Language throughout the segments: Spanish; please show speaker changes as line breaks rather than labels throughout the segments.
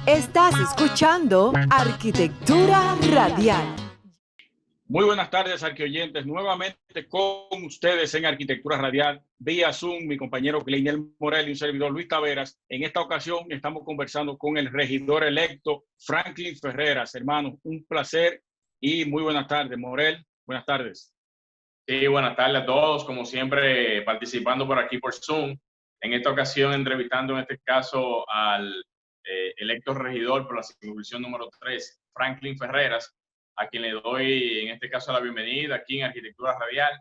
Estás escuchando Arquitectura Radial.
Muy buenas tardes, arqueoyentes. Nuevamente con ustedes en Arquitectura Radial, vía Zoom, mi compañero Cleiniel Morel y un servidor Luis Taveras. En esta ocasión estamos conversando con el regidor electo Franklin Ferreras. Hermanos, un placer y muy buenas tardes. Morel, buenas tardes.
Sí, buenas tardes a todos. Como siempre, participando por aquí por Zoom. En esta ocasión, entrevistando en este caso al electo regidor por la circunscripción número 3, Franklin Ferreras, a quien le doy en este caso la bienvenida aquí en Arquitectura Radial,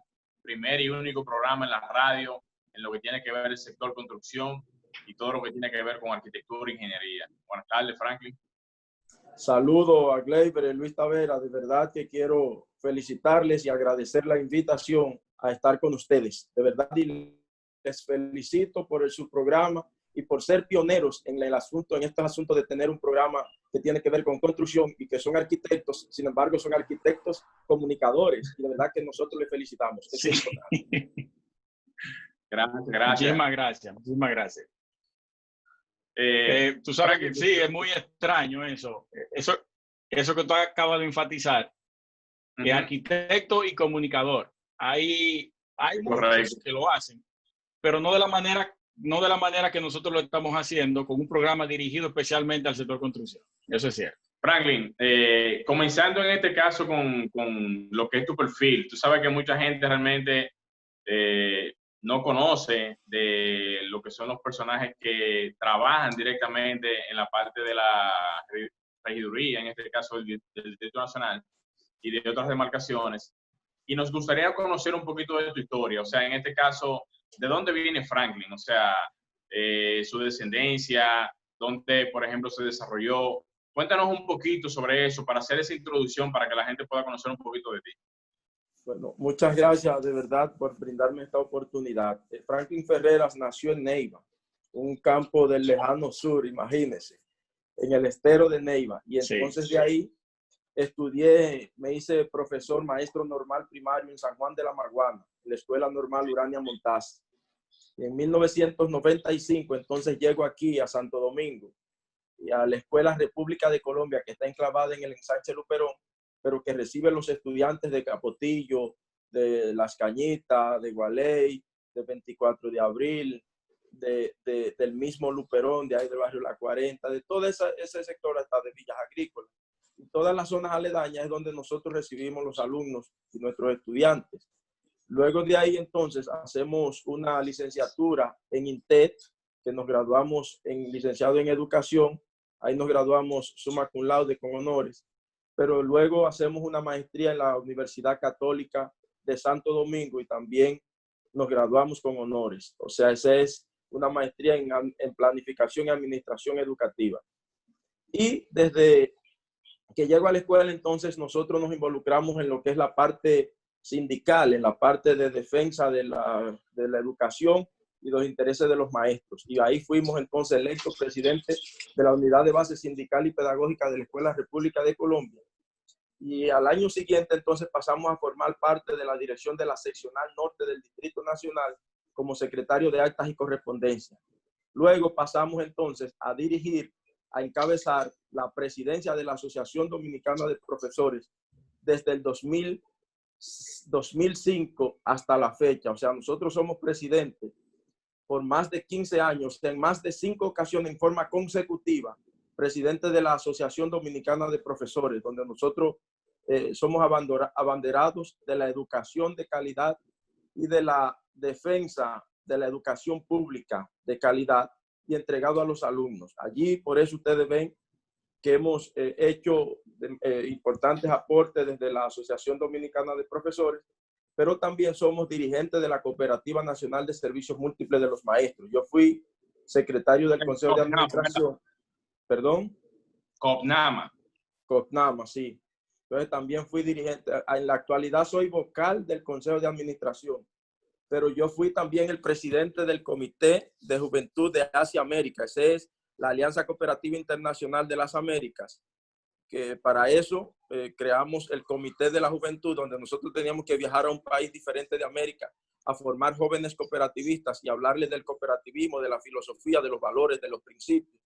primer y único programa en la radio en lo que tiene que ver el sector construcción y todo lo que tiene que ver con arquitectura e ingeniería. Buenas tardes, Franklin.
Saludo a Gleyber y Luis Taveras. De verdad que quiero felicitarles y agradecer la invitación a estar con ustedes. De verdad les felicito por su programa y por ser pioneros en estos asuntos de tener un programa que tiene que ver con construcción y que son arquitectos, sin embargo son arquitectos comunicadores, y de verdad que nosotros les felicitamos.
Sí.
Gracias.
Muchísimas gracias. Tú sabes que sí, es muy extraño eso que tú acabas de enfatizar, que arquitecto y comunicador. Hay muchos que lo hacen, pero no de la manera que nosotros lo estamos haciendo, con un programa dirigido especialmente al sector construcción. Eso es cierto.
Franklin, comenzando en este caso con lo que es tu perfil, tú sabes que mucha gente realmente no conoce de lo que son los personajes que trabajan directamente en la parte de la regiduría, en este caso del Distrito Nacional y de otras demarcaciones. Y nos gustaría conocer un poquito de tu historia, o sea, en este caso, ¿de dónde viene Franklin? O sea, su descendencia, dónde, por ejemplo, se desarrolló. Cuéntanos un poquito sobre eso para hacer esa introducción, para que la gente pueda conocer un poquito de ti.
Bueno, muchas gracias de verdad por brindarme esta oportunidad. Franklin Ferreras nació en Neiva, un campo del lejano sur, imagínense, en el estero de Neiva. Y entonces de ahí estudié, me hice profesor maestro normal primario en San Juan de la Maguana, en la Escuela Normal Urania Montaz. Y en 1995 entonces llego aquí a Santo Domingo y a la Escuela República de Colombia, que está enclavada en el ensanche Luperón, pero que recibe los estudiantes de Capotillo, de Las Cañitas, de Gualey, de 24 de Abril, del mismo Luperón, de ahí del barrio La 40, de todo ese sector hasta de Villas Agrícolas. Y todas las zonas aledañas es donde nosotros recibimos los alumnos y nuestros estudiantes. Luego de ahí entonces hacemos una licenciatura en INTED, que nos graduamos en licenciado en educación. Ahí nos graduamos summa cum laude con honores. Pero luego hacemos una maestría en la Universidad Católica de Santo Domingo y también nos graduamos con honores. O sea, esa es una maestría en planificación y administración educativa. Y desde que llego a la escuela, entonces nosotros nos involucramos en lo que es la parte sindical, en la parte de defensa de la educación y los intereses de los maestros. Y ahí fuimos entonces electos presidente de la Unidad de Base Sindical y Pedagógica de la Escuela República de Colombia. Y al año siguiente entonces pasamos a formar parte de la dirección de la seccional norte del Distrito Nacional como secretario de Actas y Correspondencia. Luego pasamos entonces a dirigir, a encabezar la presidencia de la Asociación Dominicana de Profesores desde el 2005 hasta la fecha. O sea, nosotros somos presidentes por más de 15 años, en más de 5 ocasiones en forma consecutiva, presidente de la Asociación Dominicana de Profesores, donde nosotros somos abanderados de la educación de calidad y de la defensa de la educación pública de calidad y entregado a los alumnos. Allí, por eso ustedes ven que hemos hecho importantes aportes desde la Asociación Dominicana de Profesores, pero también somos dirigentes de la Cooperativa Nacional de Servicios Múltiples de los Maestros. Yo fui secretario del Consejo de Administración. ¿Perdón? COPNAMA, sí. Entonces también fui dirigente. En la actualidad soy vocal del Consejo de Administración, pero yo fui también el presidente del Comité de Juventud de Asia América. Esa es la Alianza Cooperativa Internacional de las Américas, que para eso creamos el Comité de la Juventud, donde nosotros teníamos que viajar a un país diferente de América a formar jóvenes cooperativistas y hablarles del cooperativismo, de la filosofía, de los valores, de los principios.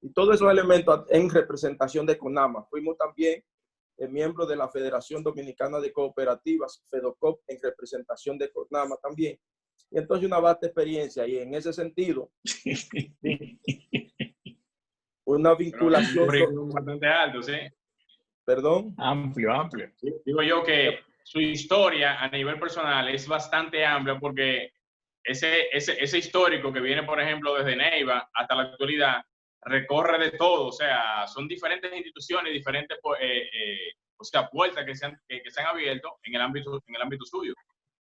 Y todos esos elementos en representación de CONAMA. Fuimos también miembros de la Federación Dominicana de Cooperativas, FEDOCOP, en representación de CONAMA también. Y entonces una vasta experiencia y en ese sentido, una vinculación.
Bastante alto, ¿sí?
Perdón.
Amplio, amplio.
Sí, digo yo que su historia a nivel personal es bastante amplia porque ese histórico que viene, por ejemplo, desde Neiva hasta la actualidad, recorre de todo. O sea, son diferentes instituciones, diferentes o sea, puertas que se han abierto en el ámbito suyo.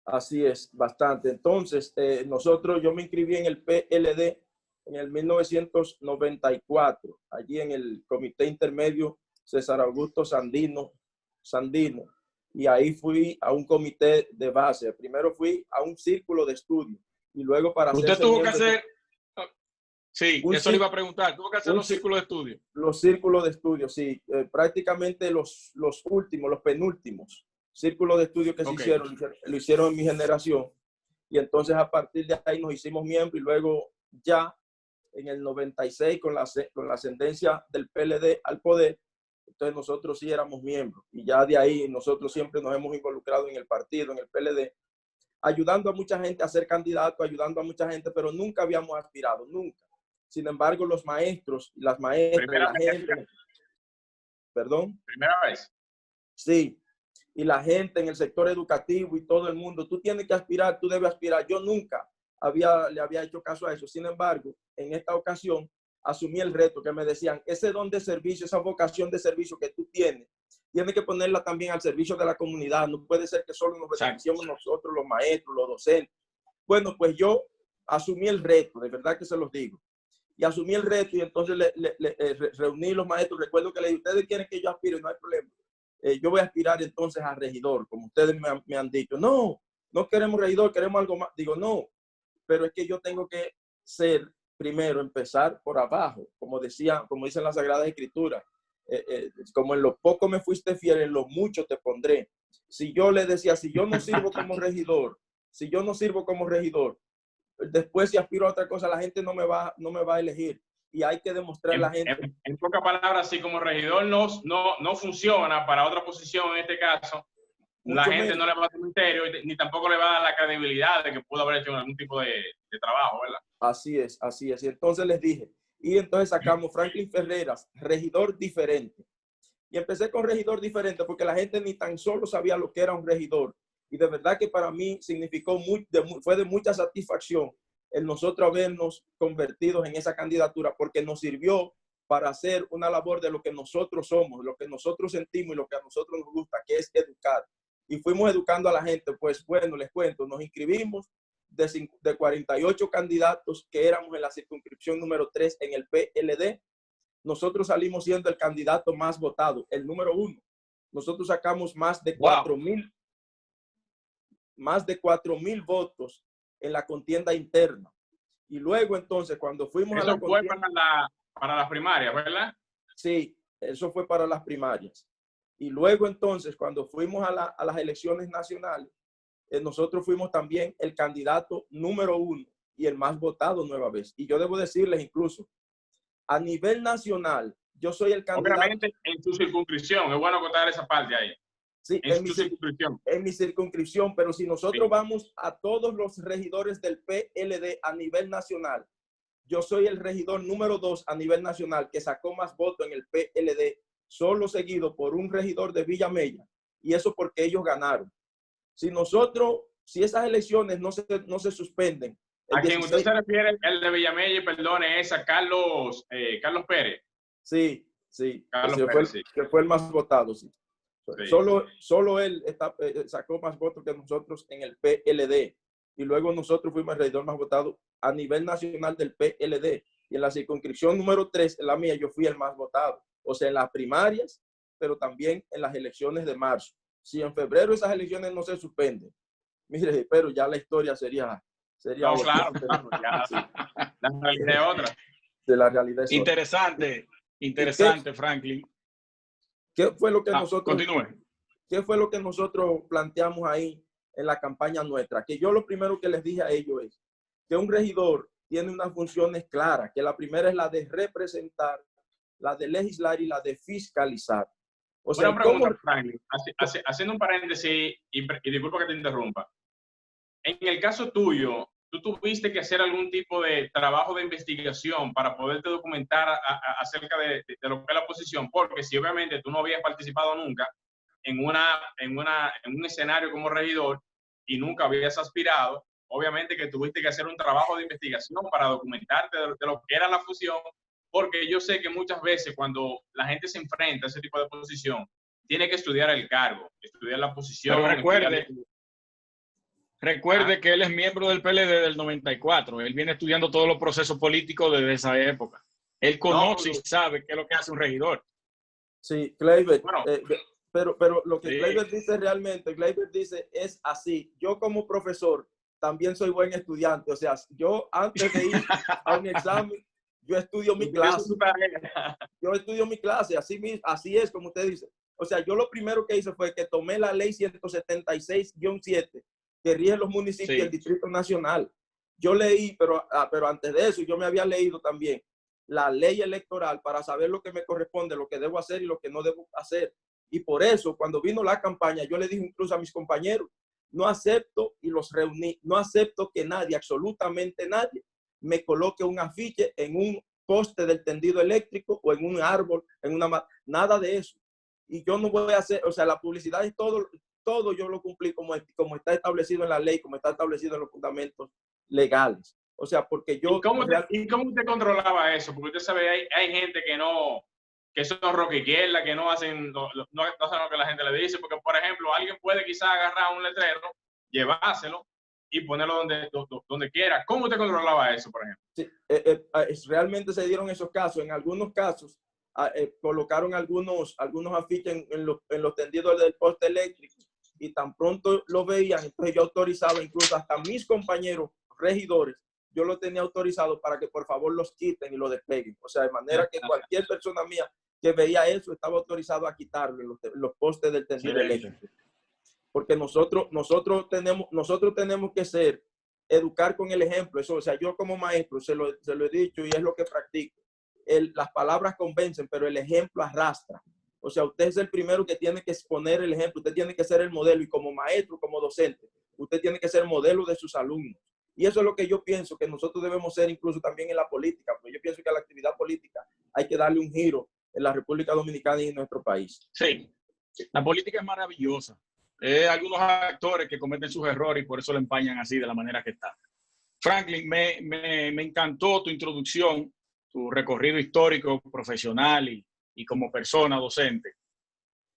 Así es, bastante. Entonces, yo me inscribí en el PLD en el 1994, allí en el Comité Intermedio César Augusto Sandino, y ahí fui a un comité de base. Primero fui a un círculo de estudio y luego para hacer...
Usted tuvo que hacer... Sí, eso le iba a preguntar. ¿Tuvo que hacer los círculos de estudio?
Los círculos de estudio, sí. Prácticamente los últimos, los penúltimos círculos de estudio que se hicieron, lo hicieron en mi generación. Y entonces a partir de ahí nos hicimos miembros y luego ya en el 96 con la ascendencia del PLD al poder, entonces nosotros sí éramos miembros. Y ya de ahí nosotros siempre nos hemos involucrado en el partido, en el PLD, ayudando a mucha gente a ser candidato, ayudando a mucha gente, pero nunca habíamos aspirado, nunca. Sin embargo, los maestros y las maestras, la gente... ¿Perdón?
¿Primera vez?
Sí. Y la gente en el sector educativo y todo el mundo, tú tienes que aspirar, tú debes aspirar. Yo nunca le había hecho caso a eso. Sin embargo, en esta ocasión asumí el reto que me decían, ese don de servicio, esa vocación de servicio que tú tienes que ponerla también al servicio de la comunidad. No puede ser que solo nos beneficiemos nosotros, los maestros, los docentes. Bueno, pues yo asumí el reto, de verdad que se los digo. Y asumí el reto y entonces reuní los maestros. Recuerdo que les dije, ustedes quieren que yo aspire, no hay problema. Yo voy a aspirar entonces a regidor, como ustedes me han dicho. No queremos regidor, queremos algo más. Digo, no, pero es que yo tengo que ser, primero, empezar por abajo, como dicen las Sagradas Escrituras. Como en lo poco me fuiste fiel, en lo mucho te pondré. Si yo le decía, si yo no sirvo como regidor, después si aspiro a otra cosa, la gente no me va a elegir. Y hay que demostrar a la gente.
En pocas palabras, si como regidor no funciona para otra posición, en este caso, la gente no le va a dar un criterio ni tampoco le va a dar la credibilidad de que pudo haber hecho algún tipo de trabajo, ¿verdad?
Así es. Y entonces les dije, y entonces sacamos Franklin Ferreras, regidor diferente. Y empecé con regidor diferente porque la gente ni tan solo sabía lo que era un regidor. Y de verdad que para mí fue de mucha satisfacción el nosotros habernos convertido en esa candidatura, porque nos sirvió para hacer una labor de lo que nosotros somos, lo que nosotros sentimos y lo que a nosotros nos gusta, que es educar. Y fuimos educando a la gente. Pues bueno, les cuento, nos inscribimos de 48 candidatos que éramos en la circunscripción número 3 en el PLD. Nosotros salimos siendo el candidato más votado, el número 1. Nosotros sacamos más de 4,000 votos en la contienda interna. Y luego entonces cuando fuimos a la contienda...
Eso fue para las primarias, ¿verdad?
Sí, eso fue para las primarias. Y luego entonces cuando fuimos a las elecciones nacionales, nosotros fuimos también el candidato número 1 y el más votado nueva vez. Y yo debo decirles incluso, a nivel nacional, yo soy el candidato...
Obviamente en tu circunscripción, es bueno contar esa parte ahí.
Sí, en mi circunscripción, pero si nosotros vamos a todos los regidores del PLD a nivel nacional, yo soy el regidor número 2 a nivel nacional que sacó más votos en el PLD, solo seguido por un regidor de Villamella, y eso porque ellos ganaron. Si esas elecciones no se suspenden...
¿A quien usted se refiere, el de Villamella, perdone, es a Carlos Pérez?
Sí.
Carlos Pérez,
que fue el más votado, sí.
Sí.
Solo él sacó más votos que nosotros en el PLD. Y luego nosotros fuimos el regidor más votado a nivel nacional del PLD. Y en la circunscripción número 3, en la mía, yo fui el más votado. O sea, en las primarias, pero también en las elecciones de marzo. Si en febrero esas elecciones no se suspenden, mire, pero ya la historia sería
no, claro, ya, sí. La realidad es otra.
De la realidad es
interesante, Franklin.
¿Qué fue lo que
continúe?
¿Qué fue lo que nosotros planteamos ahí en la campaña nuestra? Que yo lo primero que les dije a ellos es que un regidor tiene unas funciones claras, que la primera es la de representar, la de legislar y la de fiscalizar. O sea,
una pregunta, Franklin, haciendo un paréntesis y disculpa que te interrumpa. En el caso tuyo, ¿tú tuviste que hacer algún tipo de trabajo de investigación para poderte documentar acerca de lo que es la posición? Porque si obviamente tú no habías participado nunca en un escenario como regidor y nunca habías aspirado, obviamente que tuviste que hacer un trabajo de investigación para documentarte de lo que era la fusión, porque yo sé que muchas veces cuando la gente se enfrenta a ese tipo de posición, tiene que estudiar el cargo, estudiar la posición.
Pero recuerde que él es miembro del PLD del 94. Él viene estudiando todos los procesos políticos desde esa época. Él conoce y sabe qué es lo que hace un regidor.
Sí, Gleyber, bueno, pero lo que
sí.
Gleyber dice realmente, Gleyber dice es así. Yo como profesor también soy buen estudiante. O sea, yo antes de ir a un examen, yo estudio mi clase. Yo estudio mi clase, así es como usted dice. O sea, yo lo primero que hice fue que tomé la ley 176-7 que rige los municipios del Distrito Nacional. Yo leí, pero antes de eso yo me había leído también la ley electoral para saber lo que me corresponde, lo que debo hacer y lo que no debo hacer. Y por eso, cuando vino la campaña, yo le dije incluso a mis compañeros, no acepto, y los reuní, no acepto que nadie, absolutamente nadie, me coloque un afiche en un poste del tendido eléctrico o en un árbol, nada de eso. Y yo no voy a hacer, o sea, la publicidad es todo yo lo cumplí como está establecido en la ley, como está establecido en los fundamentos legales. O sea, porque yo...
¿Y cómo usted controlaba eso? Porque usted sabe, hay gente que son roca izquierda, que no hacen lo que la gente le dice, porque, por ejemplo, alguien puede quizás agarrar un letrero, llevárselo y ponerlo donde quiera. ¿Cómo usted controlaba eso, por ejemplo?
Sí, realmente se dieron esos casos. En algunos casos colocaron algunos afiches en los tendidos del poste eléctrico y tan pronto lo veían, entonces yo autorizaba incluso hasta mis compañeros regidores, yo lo tenía autorizado para que por favor los quiten y lo despeguen. O sea, de manera que cualquier persona mía que veía eso estaba autorizado a quitarlo los postes del tendido eléctrico. Porque nosotros tenemos que educar con el ejemplo. Eso, o sea, yo como maestro se lo he dicho y es lo que practico. Las palabras convencen, pero el ejemplo arrastra. O sea, usted es el primero que tiene que exponer el ejemplo, usted tiene que ser el modelo y como maestro, como docente, usted tiene que ser modelo de sus alumnos. Y eso es lo que yo pienso que nosotros debemos ser incluso también en la política, porque yo pienso que a la actividad política hay que darle un giro en la República Dominicana y en nuestro país.
Sí, la política es maravillosa. Algunos actores que cometen sus errores y por eso le empañan así de la manera que está. Franklin, me encantó tu introducción, tu recorrido histórico, profesional y como persona docente.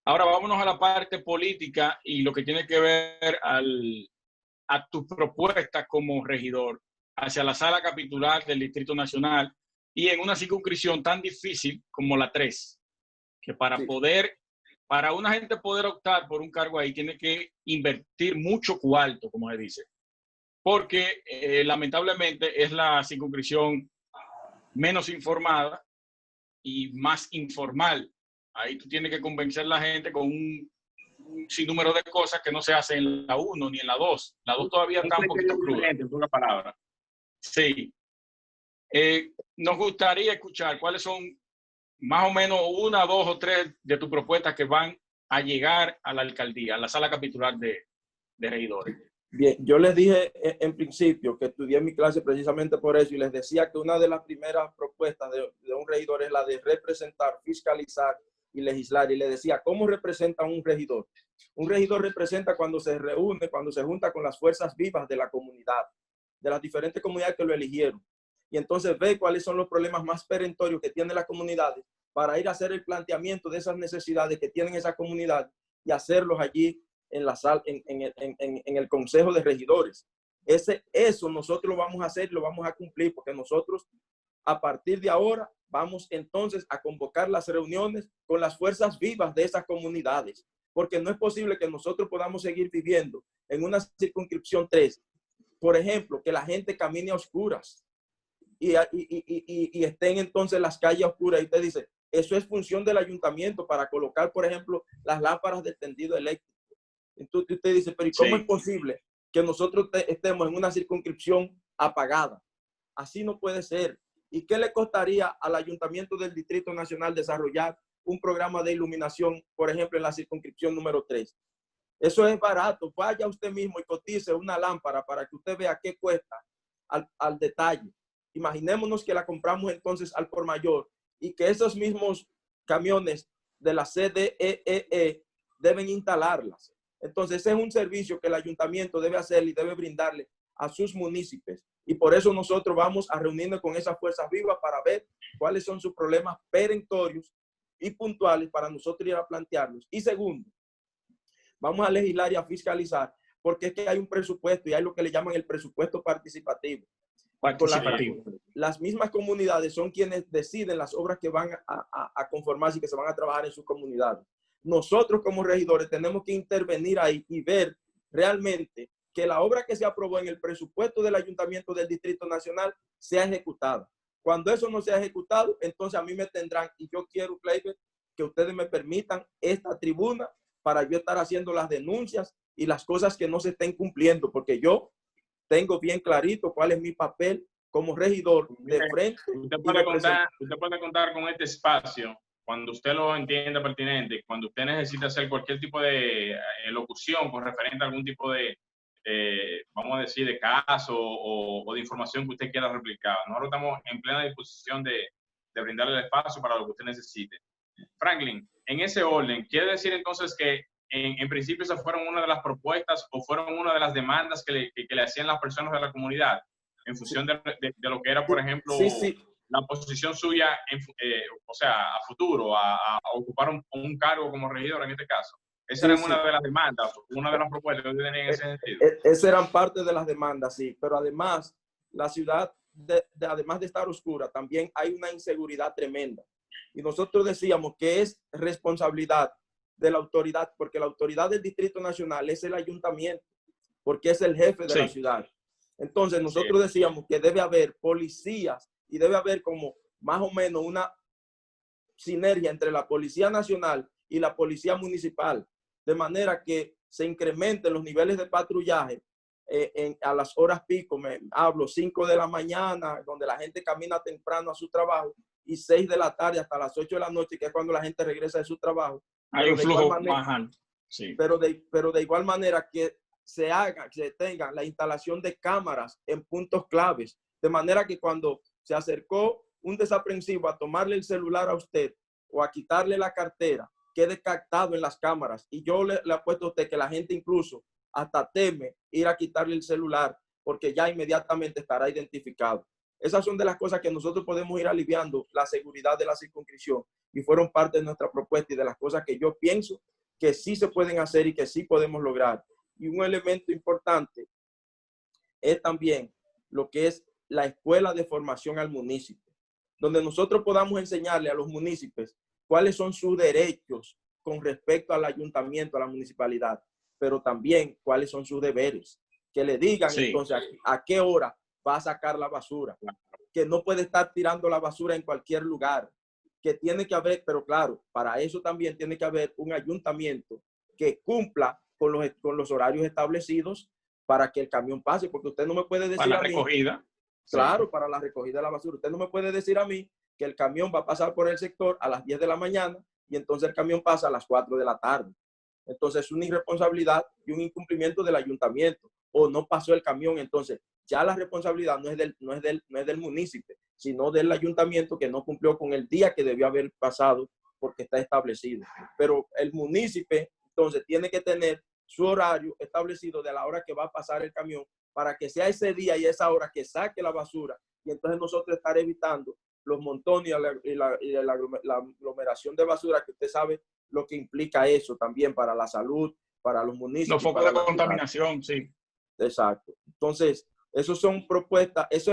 Ahora vámonos a la parte política y lo que tiene que ver a tus propuestas como regidor hacia la sala capitular del Distrito Nacional y en una circunscripción tan difícil como la 3, que para una gente poder optar por un cargo ahí tiene que invertir mucho cuarto, como se dice, porque lamentablemente es la circunscripción menos informada y más informal. Ahí tú tienes que convencer a la gente con un sinnúmero de cosas que no se hacen en la 1 ni en la 2. La 2 todavía está un poquito cruda.
En una palabra.
Sí. Nos gustaría escuchar cuáles son más o menos 1, 2 o 3 de tus propuestas que van a llegar a la alcaldía, a la sala capitular de regidores.
Bien, yo les dije en principio que estudié mi clase precisamente por eso y les decía que una de las primeras propuestas de un regidor es la de representar, fiscalizar y legislar. Y les decía, ¿cómo representa un regidor? Un regidor representa cuando se reúne, cuando se junta con las fuerzas vivas de la comunidad, de las diferentes comunidades que lo eligieron. Y entonces ve cuáles son los problemas más perentorios que tienen las comunidades para ir a hacer el planteamiento de esas necesidades que tienen esas comunidades y hacerlos allí en la sala, en el Consejo de Regidores. Eso nosotros lo vamos a hacer y lo vamos a cumplir porque nosotros a partir de ahora vamos entonces a convocar las reuniones con las fuerzas vivas de esas comunidades, porque no es posible que nosotros podamos seguir viviendo en una circunscripción 3, por ejemplo, que la gente camine a oscuras y estén entonces las calles oscuras y usted dice, eso es función del ayuntamiento para colocar, por ejemplo, las lámparas del tendido eléctrico. Entonces usted dice, pero ¿y cómo es posible que nosotros estemos en una circunscripción apagada? Así no puede ser. ¿Y qué le costaría al Ayuntamiento del Distrito Nacional desarrollar un programa de iluminación, por ejemplo, en la circunscripción número 3? Eso es barato. Vaya usted mismo y cotice una lámpara para que usted vea qué cuesta al detalle. Imaginémonos que la compramos entonces al por mayor y que esos mismos camiones de la CDEE deben instalarlas. Entonces, ese es un servicio que el ayuntamiento debe hacer y debe brindarle a sus municipios. Y por eso nosotros vamos a reunirnos con esas fuerzas vivas para ver cuáles son sus problemas perentorios y puntuales para nosotros ir a plantearlos. Y segundo, vamos a legislar y a fiscalizar, porque es que hay un presupuesto y hay lo que le llaman el presupuesto participativo. Las mismas comunidades son quienes deciden las obras que van a conformarse y que se van a trabajar en sus comunidades. Nosotros como regidores tenemos que intervenir ahí y ver realmente que la obra que se aprobó en el presupuesto del Ayuntamiento del Distrito Nacional sea ejecutada. Cuando eso no sea ejecutado, entonces a mí me tendrán, y yo quiero, Kleiber, que ustedes me permitan esta tribuna para yo estar haciendo las denuncias y las cosas que no se estén cumpliendo, porque yo tengo bien clarito cuál es mi papel como regidor de frente.
Usted puede contar con este espacio cuando usted lo entienda pertinente, cuando usted necesita hacer cualquier tipo de locución con referente a algún tipo de, vamos a decir, de caso o de información que usted quiera replicar. Nosotros estamos en plena disposición de brindarle el espacio para lo que usted necesite. Franklin, en ese orden, ¿quiere decir entonces que en principio esas fueron una de las propuestas o fueron una de las demandas que le hacían las personas de la comunidad en función de lo que era, por ejemplo, la posición suya, o sea, a futuro, a ocupar un cargo como regidor en este caso? Esa era una de las demandas, una de las propuestas que usted tenía en ese sentido.
Esas eran parte de las demandas, sí, pero además la ciudad, además de estar oscura, también hay una inseguridad tremenda. Y nosotros decíamos que es responsabilidad de la autoridad, porque la autoridad del Distrito Nacional es el ayuntamiento, porque es el jefe de la ciudad. Entonces nosotros decíamos que debe haber policías y debe haber como más o menos una sinergia entre la Policía Nacional y la Policía Municipal, de manera que se incrementen los niveles de patrullaje a las horas pico. Me hablo 5 de la mañana, donde la gente camina temprano a su trabajo, y 6 de la tarde hasta las 8 de la noche, que es cuando la gente regresa de su trabajo.
Hay un flujo más alto. Sí.
Pero de igual manera que se tenga la instalación de cámaras en puntos claves, de manera que cuando se acercó un desaprensivo a tomarle el celular a usted o a quitarle la cartera, quede captado en las cámaras. Y yo le apuesto a usted que la gente incluso hasta teme ir a quitarle el celular, porque ya inmediatamente estará identificado. Esas son de las cosas que nosotros podemos ir aliviando la seguridad de la circunscripción, y fueron parte de nuestra propuesta y de las cosas que yo pienso que sí se pueden hacer y que sí podemos lograr. Y un elemento importante es también lo que es la escuela de formación al municipio, donde nosotros podamos enseñarle a los municipios cuáles son sus derechos con respecto al ayuntamiento, a la municipalidad, pero también cuáles son sus deberes. Que le digan entonces a qué hora va a sacar la basura, que no puede estar tirando la basura en cualquier lugar, que tiene que haber, pero claro, para eso también tiene que haber un ayuntamiento que cumpla con los horarios establecidos para que el camión pase, porque usted no me puede decir
para la recogida.
Claro, para la recogida de la basura. Usted no me puede decir a mí que el camión va a pasar por el sector a las 10 de la mañana y entonces el camión pasa a las 4 de la tarde. Entonces es una irresponsabilidad y un incumplimiento del ayuntamiento. O no pasó el camión, entonces ya la responsabilidad no es del municipio, sino del ayuntamiento, que no cumplió con el día que debió haber pasado porque está establecido. Pero el municipio entonces tiene que tener su horario establecido de la hora que va a pasar el camión, para que sea ese día y esa hora que saque la basura, y entonces nosotros estar evitando los montones y la aglomeración de basura, que usted sabe lo que implica eso también para la salud, para los municipios.
Los focos de contaminación, sí.
Exacto. Entonces, eso son propuestas, eso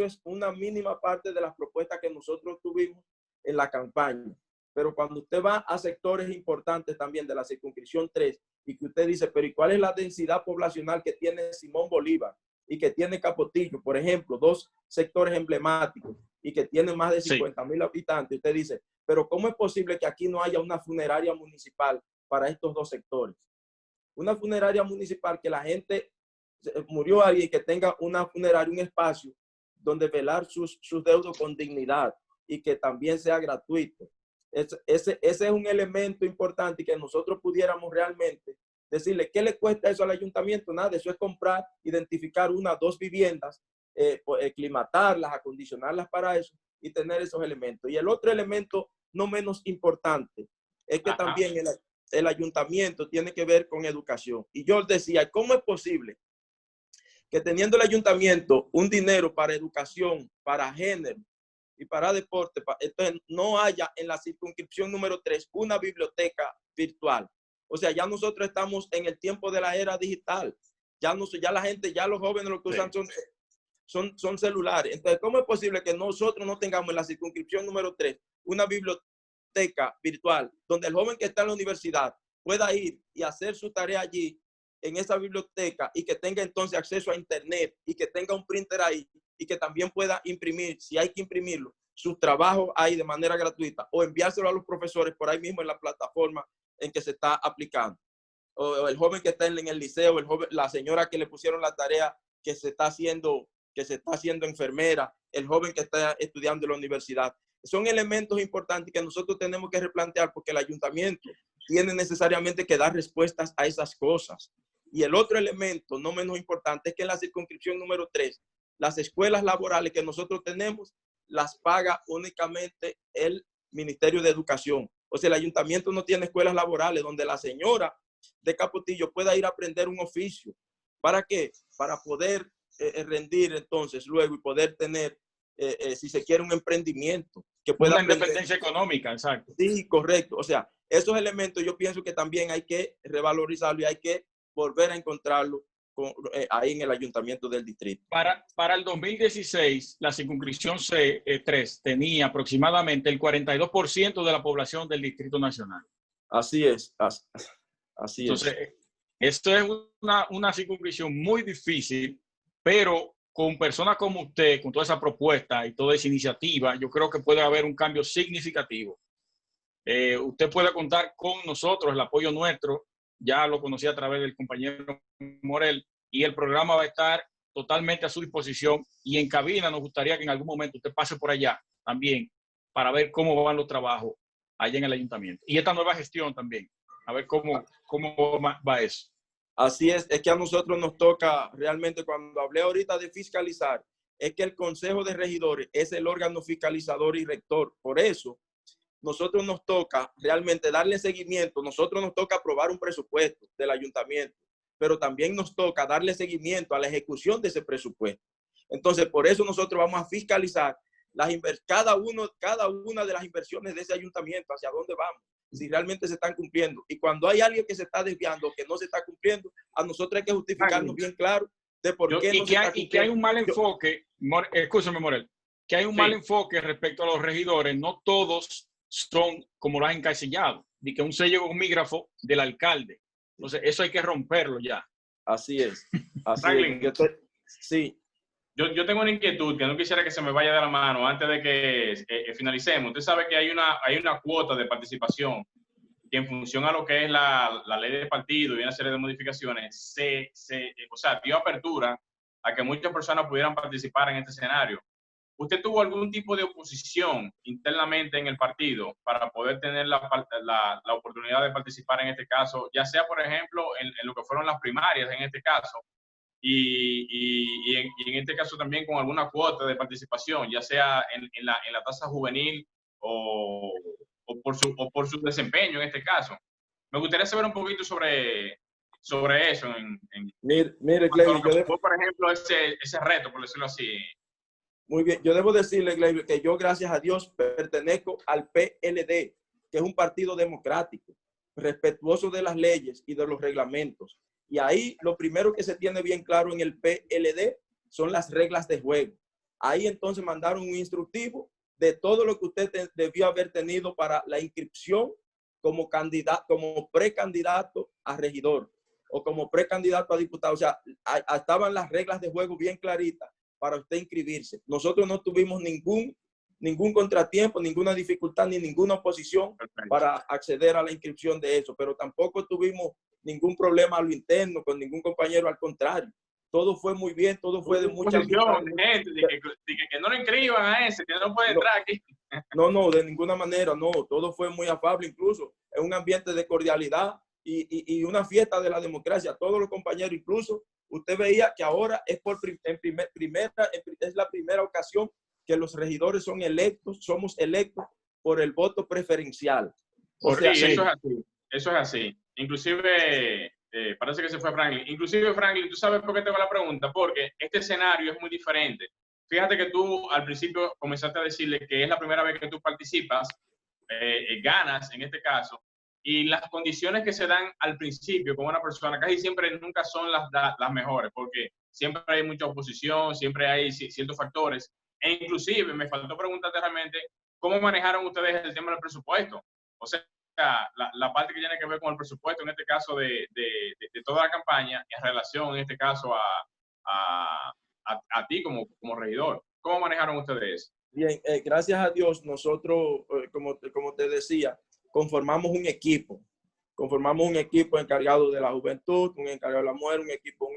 es una mínima parte de las propuestas que nosotros tuvimos en la campaña. Pero cuando usted va a sectores importantes también de la circunscripción 3, y que usted dice, pero ¿y cuál es la densidad poblacional que tiene Simón Bolívar y que tiene Capotillo? Por ejemplo, 2 sectores emblemáticos y que tienen más de 50,000 habitantes. Usted dice, pero ¿cómo es posible que aquí no haya una funeraria municipal para estos 2 sectores? Una funeraria municipal, que la gente murió alguien, que tenga una funeraria, un espacio donde velar sus deudos con dignidad y que también sea gratuito. Ese es un elemento importante y que nosotros pudiéramos realmente decirle, ¿qué le cuesta eso al ayuntamiento? Nada, eso es comprar, identificar 1 o 2 viviendas, climatarlas, acondicionarlas para eso y tener esos elementos. Y el otro elemento no menos importante es que también el ayuntamiento tiene que ver con educación. Y yo decía, ¿cómo es posible que teniendo el ayuntamiento un dinero para educación, para género y para deporte, entonces no haya en la circunscripción número 3 una biblioteca virtual? O sea, ya nosotros estamos en el tiempo de la era digital. Ya la gente, ya los jóvenes lo que usan son celulares. Entonces, ¿cómo es posible que nosotros no tengamos en la circunscripción número 3 una biblioteca virtual donde el joven que está en la universidad pueda ir y hacer su tarea allí en esa biblioteca y que tenga entonces acceso a internet y que tenga un printer ahí y que también pueda imprimir, si hay que imprimirlo, sus trabajos ahí de manera gratuita o enviárselo a los profesores por ahí mismo en la plataforma en que se está aplicando? O el joven que está en el liceo, la señora que le pusieron la tarea que se está haciendo enfermera, el joven que está estudiando en la universidad. Son elementos importantes que nosotros tenemos que replantear porque el ayuntamiento tiene necesariamente que dar respuestas a esas cosas. Y el otro elemento, no menos importante, es que en la circunscripción número 3, las escuelas laborales que nosotros tenemos las paga únicamente el Ministerio de Educación. O sea, el ayuntamiento no tiene escuelas laborales donde la señora de Capotillo pueda ir a aprender un oficio. ¿Para qué? Para poder rendir entonces luego y poder tener, si se quiere, un emprendimiento que pueda
una independencia económica, exacto.
Sí, correcto. O sea, esos elementos yo pienso que también hay que revalorizarlo y hay que volver a encontrarlo ahí en el ayuntamiento del distrito.
Para el 2016, la circunscripción C3 tenía aproximadamente el 42% de la población del Distrito Nacional.
Así es. Así
Entonces,
es.
esto es una circunscripción muy difícil, pero con personas como usted, con toda esa propuesta y toda esa iniciativa, yo creo que puede haber un cambio significativo. Usted puede contar con nosotros, el apoyo nuestro, ya lo conocí a través del compañero Morel, y el programa va a estar totalmente a su disposición, y en cabina nos gustaría que en algún momento usted pase por allá también para ver cómo van los trabajos allá en el ayuntamiento. Y esta nueva gestión también, a ver cómo va eso.
Así es que a nosotros nos toca realmente, cuando hablé ahorita de fiscalizar, es que el Consejo de Regidores es el órgano fiscalizador y rector. Por eso, nosotros nos toca realmente darle seguimiento. Nosotros nos toca aprobar un presupuesto del ayuntamiento, pero también nos toca darle seguimiento a la ejecución de ese presupuesto. Entonces, por eso nosotros vamos a fiscalizar cada una de las inversiones de ese ayuntamiento, hacia dónde vamos, si realmente se están cumpliendo. Y cuando hay alguien que se está desviando, que no se está cumpliendo, a nosotros hay que justificarnos bien claro de por qué no se está cumpliendo.
Y que hay un mal enfoque, escúchame, Morel, que hay un mal enfoque respecto a los regidores. No todos son como lo han encasillado, de que un sello gomígrafo del alcalde. Entonces, eso hay que romperlo ya.
Así es.
Franklin,
sí.
Yo tengo una inquietud que no quisiera que se me vaya de la mano antes de que finalicemos. Usted sabe que hay una cuota de participación que, en función a lo que es la ley de partido y una serie de modificaciones, dio apertura a que muchas personas pudieran participar en este escenario. ¿Usted tuvo algún tipo de oposición internamente en el partido para poder tener la oportunidad de participar en este caso, ya sea, por ejemplo, en lo que fueron las primarias en este caso, y en este caso también con alguna cuota de participación, ya sea en la tasa juvenil o por su desempeño en este caso? Me gustaría saber un poquito sobre eso.
Mire, Gleyber,
por ejemplo, ese reto, por decirlo así.
Muy bien, yo debo decirle, Gleyber, que yo, gracias a Dios, pertenezco al PLD, que es un partido democrático, respetuoso de las leyes y de los reglamentos. Y ahí lo primero que se tiene bien claro en el PLD son las reglas de juego. Ahí entonces mandaron un instructivo de todo lo que usted debió haber tenido para la inscripción como precandidato a regidor o como precandidato a diputado. O sea, estaban las reglas de juego bien claritas para usted inscribirse. Nosotros no tuvimos ningún contratiempo, ninguna dificultad ni ninguna oposición para acceder a la inscripción de eso, pero tampoco tuvimos ningún problema a lo interno con ningún compañero, al contrario. todo fue muy bien, todo fue de mucha amistad.
Gente, que no lo inscriban a ese, que no puede entrar aquí.
No, de ninguna manera, no, todo fue muy afable, incluso en un ambiente de cordialidad y una fiesta de la democracia. Todos los compañeros, incluso usted veía que ahora es es la primera ocasión que los regidores somos electos por el voto preferencial. O sea,
sí, eso es así. Inclusive, parece que se fue Franklin. Inclusive, Franklin, ¿tú sabes por qué te hago la pregunta? Porque este escenario es muy diferente. Fíjate que tú al principio comenzaste a decirle que es la primera vez que tú participas, ganas en este caso, y las condiciones que se dan al principio con una persona casi siempre nunca son las mejores, porque siempre hay mucha oposición, siempre hay ciertos factores, e inclusive me faltó preguntarte realmente cómo manejaron ustedes el tema del presupuesto. O sea, la parte que tiene que ver con el presupuesto, en este caso de toda la campaña, en relación, en este caso, a ti como regidor. ¿Cómo manejaron ustedes?
Bien, gracias a Dios, nosotros, como te decía, conformamos un equipo encargado de la juventud, un encargado de la mujer, un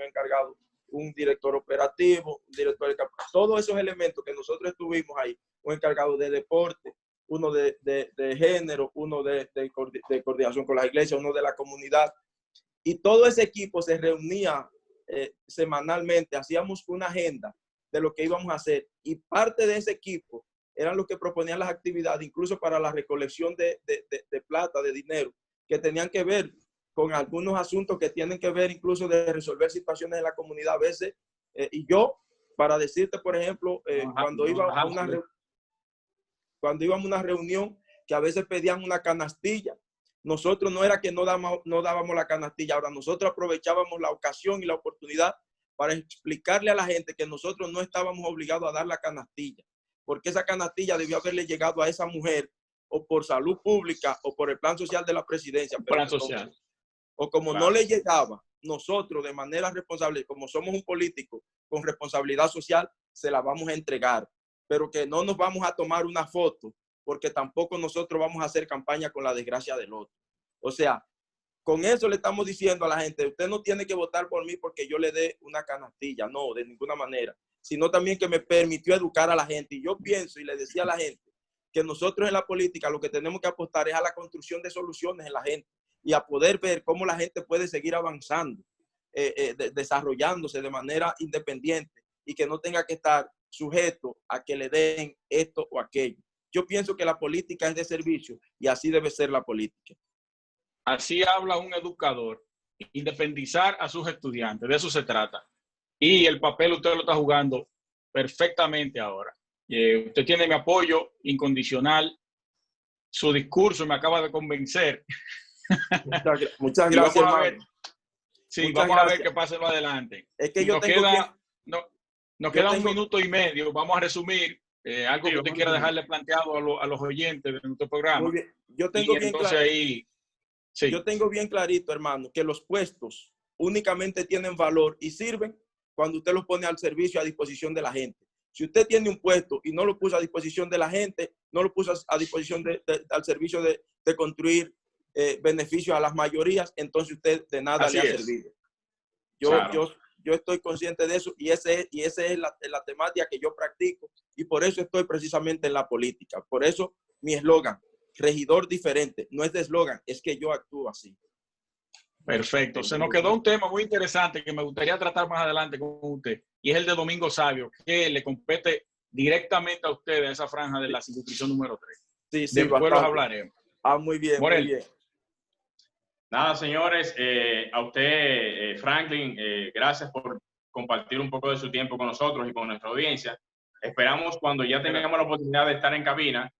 encargado, un director operativo, un director de campaña, todos esos elementos que nosotros estuvimos ahí, un encargado de deporte, uno de género, uno de coordinación con las iglesias, uno de la comunidad, y todo ese equipo se reunía semanalmente, hacíamos una agenda de lo que íbamos a hacer, y parte de ese equipo eran los que proponían las actividades, incluso para la recolección de plata, de dinero, que tenían que ver con algunos asuntos que tienen que ver incluso de resolver situaciones en la comunidad a veces. Y yo, para decirte, por ejemplo, cuando íbamos a una reunión que a veces pedían una canastilla, nosotros no era que no dábamos la canastilla, ahora nosotros aprovechábamos la ocasión y la oportunidad para explicarle a la gente que nosotros no estábamos obligados a dar la canastilla, porque esa canastilla debió haberle llegado a esa mujer o por salud pública o por el plan social de la presidencia.
Plan social.
O como no le llegaba, nosotros de manera responsable, como somos un político con responsabilidad social, se la vamos a entregar. Pero que no nos vamos a tomar una foto, porque tampoco nosotros vamos a hacer campaña con la desgracia del otro. O sea, con eso le estamos diciendo a la gente, usted no tiene que votar por mí porque yo le dé una canastilla, no, de ninguna manera, sino también que me permitió educar a la gente. Y yo pienso y le decía a la gente que nosotros en la política lo que tenemos que apostar es a la construcción de soluciones en la gente y a poder ver cómo la gente puede seguir avanzando, desarrollándose de manera independiente y que no tenga que estar sujeto a que le den esto o aquello. Yo pienso que la política es de servicio y así debe ser la política.
Así habla un educador, independizar a sus estudiantes, de eso se trata. Y el papel usted lo está jugando perfectamente ahora. Usted tiene mi apoyo incondicional. Su discurso me acaba de convencer.
Muchas gracias, hermano.
Sí, vamos a ver qué pasa más adelante.
Es que nos
queda un minuto y medio. Vamos a resumir algo que usted quiera dejarle planteado a los oyentes de nuestro programa.
Muy bien. Yo tengo bien claro.
Sí.
Yo tengo bien clarito, hermano, que los puestos únicamente tienen valor y sirven cuando usted los pone al servicio, a disposición de la gente. Si usted tiene un puesto y no lo puso a disposición de la gente, no lo puso a disposición al servicio de construir beneficios a las mayorías, entonces usted de nada le ha servido. Yo estoy consciente de eso y esa es la temática que yo practico y por eso estoy precisamente en la política. Por eso mi eslogan, regidor diferente, no es de eslogan, es que yo actúo así.
Perfecto. Se nos quedó un tema muy interesante que me gustaría tratar más adelante con usted y es el de Domingo Sabio, que le compete directamente a usted a esa franja de la circunscripción número 3.
Sí,
después los hablaremos.
Muy bien,
Morel.
muy bien.
Nada, señores, a usted, Franklin, gracias por compartir un poco de su tiempo con nosotros y con nuestra audiencia. Esperamos cuando ya tengamos la oportunidad de estar en cabina,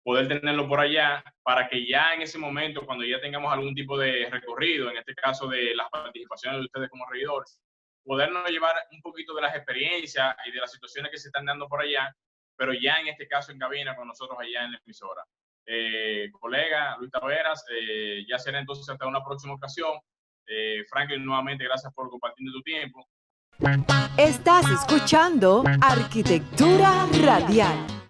poder tenerlo por allá, para que ya en ese momento, cuando ya tengamos algún tipo de recorrido, en este caso de las participaciones de ustedes como regidores, podernos llevar un poquito de las experiencias y de las situaciones que se están dando por allá, pero ya en este caso en cabina con nosotros allá en la emisora. Colega Luis Taveras, ya será entonces hasta una próxima ocasión. Franklin, nuevamente gracias por compartir tu tiempo.
Estás escuchando Arquitectura Radial.